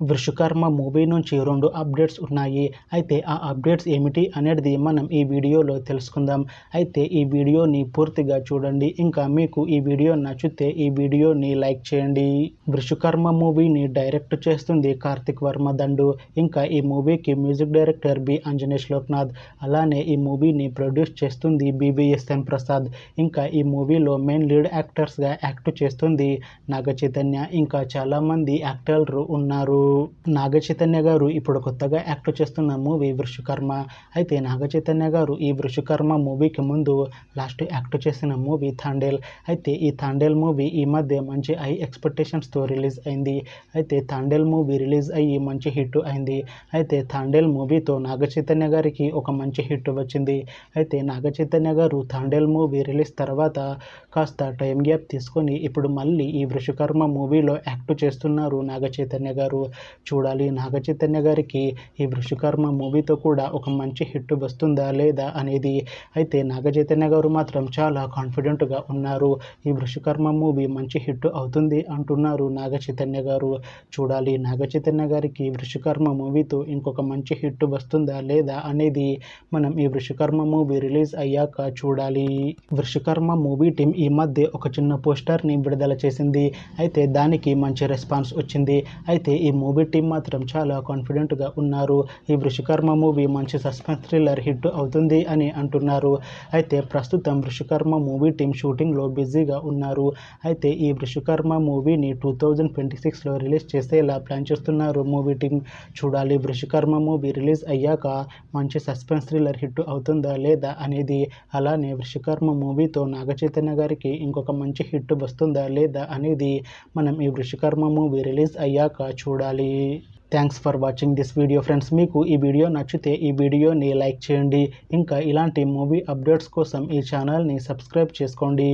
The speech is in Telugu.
వృషకర్మ మూవీ నుంచి 2 అప్డేట్స్ ఉన్నాయి. అయితే ఆ అప్డేట్స్ ఏమిటి అనేది మనం ఈ వీడియోలో తెలుసుకుందాం. అయితే ఈ వీడియోని పూర్తిగా చూడండి. ఇంకా మీకు ఈ వీడియో నచ్చితే ఈ వీడియోని లైక్ చేయండి. వృషకర్మ మూవీని డైరెక్ట్ చేస్తుంది కార్తిక్ వర్మ దండు. ఇంకా ఈ మూవీకి మ్యూజిక్ డైరెక్టర్ బి అంజనేష్ లోక్నాథ్. అలానే ఈ మూవీని ప్రొడ్యూస్ చేస్తుంది బివిఎస్ఎన్ ప్రసాద్. ఇంకా ఈ మూవీలో మెయిన్ లీడ్ యాక్టర్స్గా యాక్ట్ చేస్తుంది నాగ చైతన్య. ఇంకా చాలామంది యాక్టర్లు ఉన్నారు. నాగ చైతన్య గారు ఇప్పుడు కొత్తగా యాక్ట్ చేస్తున్న మూవీ వృషకర్మ. అయితే నాగ చైతన్య గారు ఈ వృషకర్మ మూవీకి ముందు లాస్ట్ యాక్ట్ చేసిన మూవీ తాండేల్. అయితే ఈ తాండేల్ మూవీ ఈ మధ్య మంచి హై ఎక్స్పెక్టేషన్స్తో రిలీజ్ అయింది. అయితే తాండేల్ మూవీ రిలీజ్ అయ్యి మంచి హిట్ అయింది. అయితే తాండేల్ మూవీతో నాగ చైతన్య గారికి ఒక మంచి హిట్ వచ్చింది. అయితే నాగ చైతన్య గారు తాండేల్ మూవీ రిలీజ్ తర్వాత కాస్త టైం గ్యాప్ తీసుకొని ఇప్పుడు మళ్ళీ ఈ వృషకర్మ మూవీలో యాక్ట్ చేస్తున్నారు నాగ చైతన్య గారు. చూడాలి నాగ చైతన్య గారికి ఈ వృషకర్మ మూవీతో కూడా ఒక మంచి హిట్ వస్తుందా లేదా అనేది. అయితే నాగ చైతన్య గారు మాత్రం చాలా కాన్ఫిడెంట్గా ఉన్నారు. ఈ వృషకర్మ మూవీ మంచి హిట్ అవుతుంది అంటున్నారు నాగ చైతన్య గారు. చూడాలి నాగ చైతన్య గారికి వృషకర్మ మూవీతో ఇంకొక మంచి హిట్ వస్తుందా లేదా అనేది మనం ఈ వృషకర్మ మూవీ రిలీజ్ అయ్యాక చూడాలి. వృషకర్మ మూవీ టీం ఈ మధ్య ఒక చిన్న పోస్టర్ని విడుదల చేసింది. అయితే దానికి మంచి రెస్పాన్స్ వచ్చింది. అయితే ఈ మూవీ టీం మాత్రం చాలా కాన్ఫిడెంట్గా ఉన్నారు. ఈ వృషకర్మ మూవీ మంచి సస్పెన్స్ థ్రిల్లర్ హిట్ అవుతుంది అని అంటున్నారు. అయితే ప్రస్తుతం వృషకర్మ మూవీ టీం షూటింగ్లో బిజీగా ఉన్నారు. అయితే ఈ వృషకర్మ మూవీని 2026లో రిలీజ్ చేసేలా ప్లాన్ చేస్తున్నారు మూవీ టీం. చూడాలి వృషకర్మ మూవీ రిలీజ్ అయ్యాక మంచి సస్పెన్స్ థ్రిల్లర్ హిట్ అవుతుందా లేదా అనేది. అలానే వృషకర్మ మూవీతో నాగ చైతన్య గారికి ఇంకొక మంచి హిట్ వస్తుందా లేదా అనేది మనం ఈ వృషకర్మ మూవీ రిలీజ్ అయ్యాక చూడాలి. Thanks for watching this video friends. మీకు ఈ వీడియో నచ్చితే ఈ వీడియోని లైక్ చేయండి. ఇంకా ఇలాంటి మూవీ అప్డేట్స్ కోసం ఈ ఛానల్ని సబ్స్క్రైబ్ చేసుకోండి.